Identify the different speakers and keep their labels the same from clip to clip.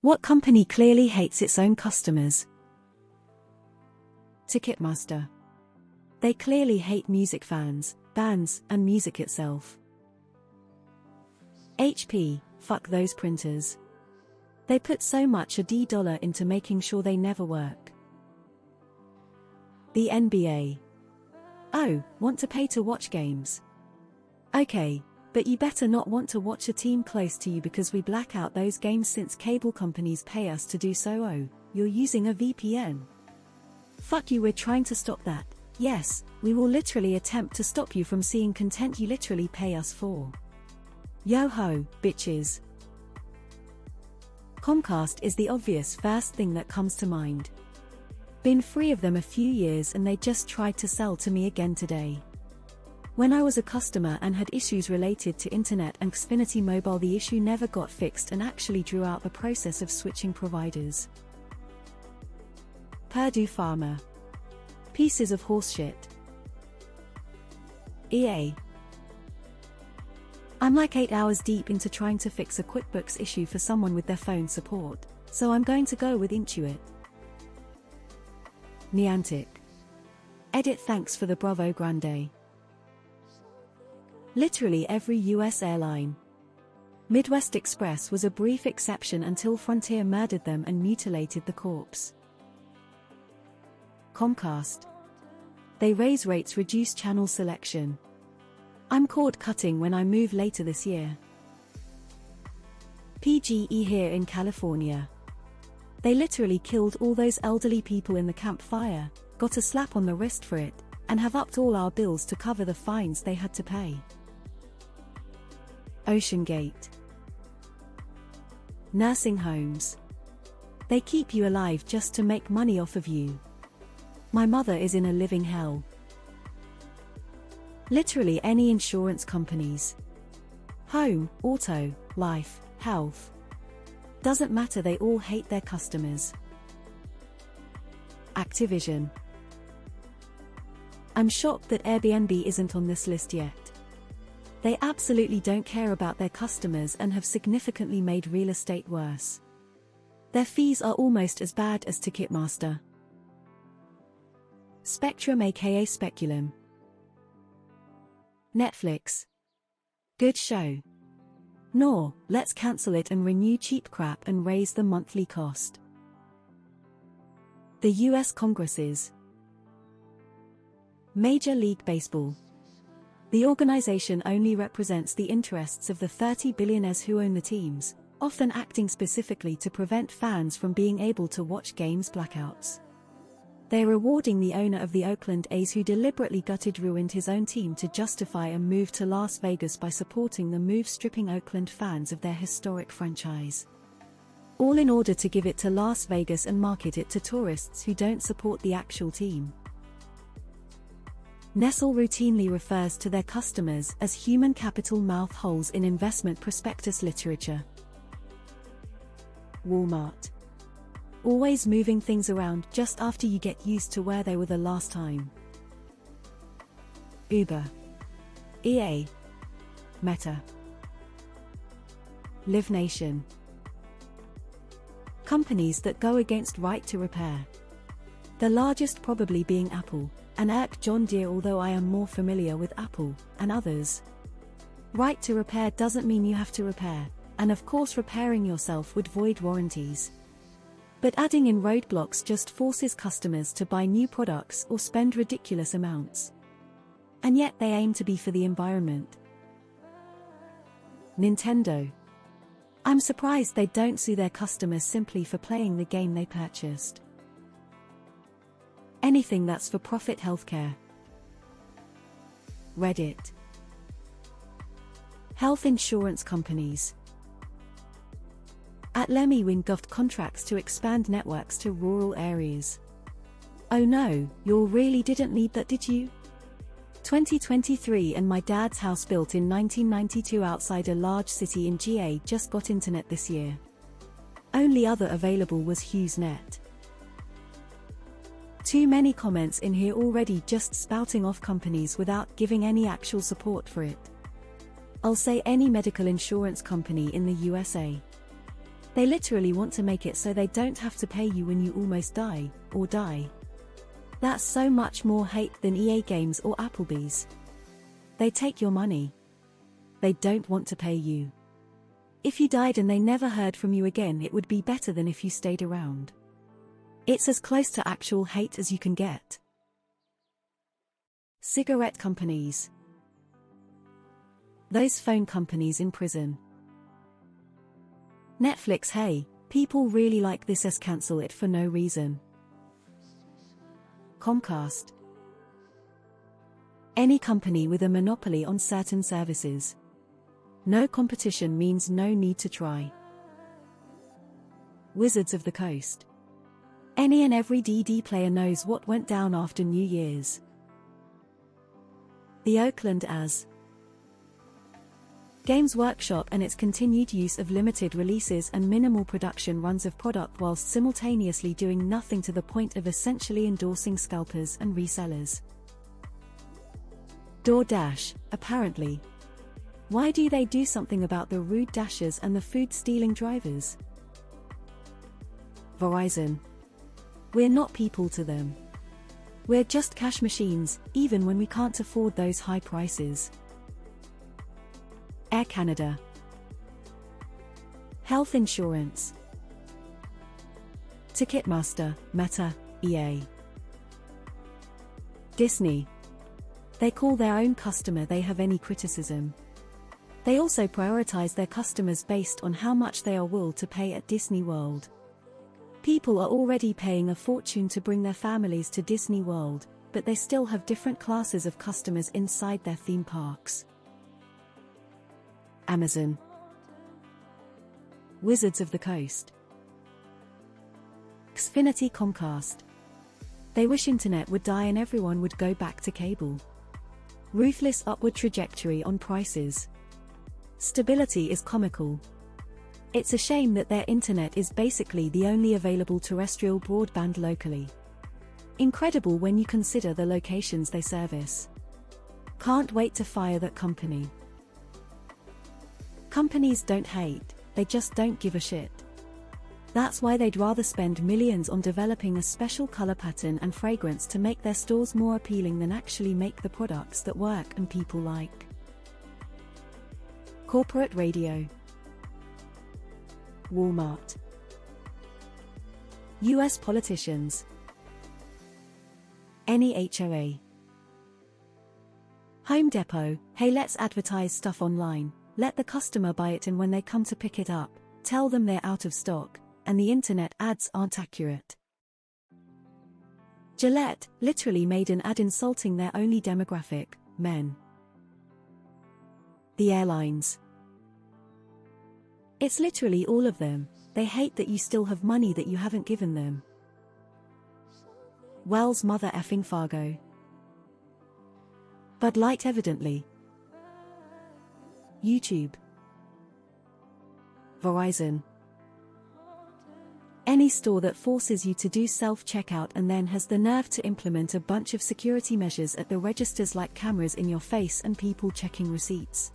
Speaker 1: What company clearly hates its own customers? Ticketmaster. They clearly hate music fans, bands, and music itself. HP, fuck those printers. They put so much $1 into making sure they never work. The NBA. Oh, want to pay to watch games? Okay, but you better not want to watch a team close to you because we black out those games since cable companies pay us to do so. Oh, you're using a VPN. Fuck you, we're trying to stop that. Yes, we will literally attempt to stop you from seeing content you literally pay us for. Yo ho, bitches. Comcast is the obvious first thing that comes to mind. Been free of them a few years and they just tried to sell to me again today. When I was a customer and had issues related to internet and Xfinity Mobile, the issue never got fixed and actually drew out the process of switching providers. Purdue Pharma. Pieces of horseshit. EA. I'm like 8 hours deep into trying to fix a QuickBooks issue for someone with their phone support, so I'm going to go with Intuit. Niantic. Edit, thanks for the Bravo Grande. Literally every US airline. Midwest Express was a brief exception until Frontier murdered them and mutilated the corpse. Comcast. They raise rates, reduce channel selection. I'm cord cutting when I move later this year. PGE here in California. They literally killed all those elderly people in the campfire, got a slap on the wrist for it, and have upped all our bills to cover the fines they had to pay. OceanGate. Nursing homes. They keep you alive just to make money off of you. My mother is in a living hell. Literally any insurance companies. Home, auto, life, health. Doesn't matter, they all hate their customers. Activision. I'm shocked that Airbnb isn't on this list yet. They absolutely don't care about their customers and have significantly made real estate worse. Their fees are almost as bad as Ticketmaster. Spectrum aka Speculum. Netflix. Good show. No, let's cancel it and renew cheap crap and raise the monthly cost. The US Congresses. Major League Baseball. The organization only represents the interests of the 30 billionaires who own the teams, often acting specifically to prevent fans from being able to watch games blackouts. They're rewarding the owner of the Oakland A's who deliberately ruined his own team to justify a move to Las Vegas by supporting the move, stripping Oakland fans of their historic franchise. All in order to give it to Las Vegas and market it to tourists who don't support the actual team. Nestle routinely refers to their customers as human capital mouth holes in investment prospectus literature. Walmart. Always moving things around just after you get used to where they were the last time. Uber. EA. Meta. Live Nation. Companies that go against right to repair. The largest probably being Apple, and John Deere, although I am more familiar with Apple, and others. Right to repair doesn't mean you have to repair, and of course repairing yourself would void warranties. But adding in roadblocks just forces customers to buy new products or spend ridiculous amounts. And yet they aim to be for the environment. Nintendo. I'm surprised they don't sue their customers simply for playing the game they purchased. Anything that's for profit healthcare. Reddit. Health insurance companies. At Lemmy win govt contracts to expand networks to rural areas. Oh no, you really didn't need that, did you? 2023 and my dad's house built in 1992 outside a large city in GA just got internet this year. Only other available was HughesNet. Too many comments in here already just spouting off companies without giving any actual support for it. I'll say any medical insurance company in the USA. They literally want to make it so they don't have to pay you when you almost die, or die. That's so much more hate than EA Games or Applebee's. They take your money. They don't want to pay you. If you died and they never heard from you again, it would be better than if you stayed around. It's as close to actual hate as you can get. Cigarette companies. Those phone companies in prison. Netflix, hey, people really like this, as cancel it for no reason. Comcast. Any company with a monopoly on certain services. No competition means no need to try. Wizards of the Coast. Any and every DD player knows what went down after New Year's. The Oakland As. Games Workshop and its continued use of limited releases and minimal production runs of product whilst simultaneously doing nothing, to the point of essentially endorsing scalpers and resellers. DoorDash, apparently. Why do they do something about the rude dashers and the food-stealing drivers? Verizon. We're not people to them. We're just cash machines, even when we can't afford those high prices. Air Canada. Health insurance. Ticketmaster, Meta, EA. Disney. They call their own customer they have any criticism. They also prioritize their customers based on how much they are willing to pay at Disney World. People are already paying a fortune to bring their families to Disney World, but they still have different classes of customers inside their theme parks. Amazon. Wizards of the Coast. Xfinity, Comcast. They wish internet would die and everyone would go back to cable. Ruthless upward trajectory on prices. Stability is comical. It's a shame that their internet is basically the only available terrestrial broadband locally. Incredible when you consider the locations they service. Can't wait to fire that company. Companies don't hate, they just don't give a shit. That's why they'd rather spend millions on developing a special color pattern and fragrance to make their stores more appealing than actually make the products that work and people like. Corporate radio. Walmart. US politicians. Any HOA. Home Depot, hey, let's advertise stuff online. Let the customer buy it, and when they come to pick it up, tell them they're out of stock, and the internet ads aren't accurate. Gillette literally made an ad insulting their only demographic, men. The airlines. It's literally all of them. They hate that you still have money that you haven't given them. Wells mother effing Fargo. Bud Light, evidently. YouTube. Verizon. Any store that forces you to do self-checkout and then has the nerve to implement a bunch of security measures at the registers like cameras in your face and people checking receipts.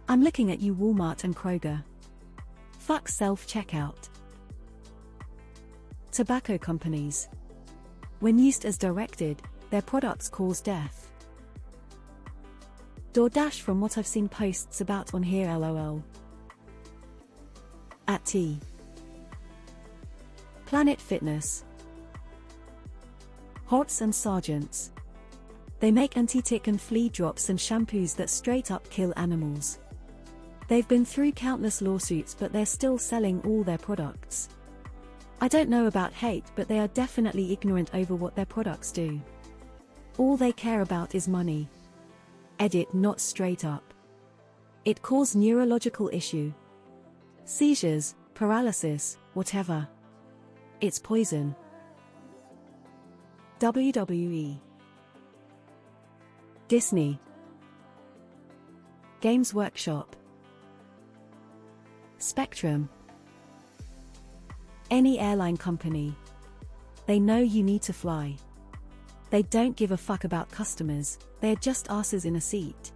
Speaker 1: I'm looking at you, Walmart and Kroger. Fuck self-checkout. Tobacco companies. When used as directed, their products cause death. DoorDash, from what I've seen posts about on here, lol. At T. Planet Fitness. Hots and Sergeants. They make anti-tick and flea drops and shampoos that straight up kill animals. They've been through countless lawsuits, but they're still selling all their products. I don't know about hate, but they are definitely ignorant over what their products do. All they care about is money. Edit not straight up. It cause neurological issue. Seizures, paralysis, whatever. It's poison. WWE. Disney. Games Workshop. Spectrum. Any airline company. They know you need to fly. They don't give a fuck about customers, they're just asses in a seat.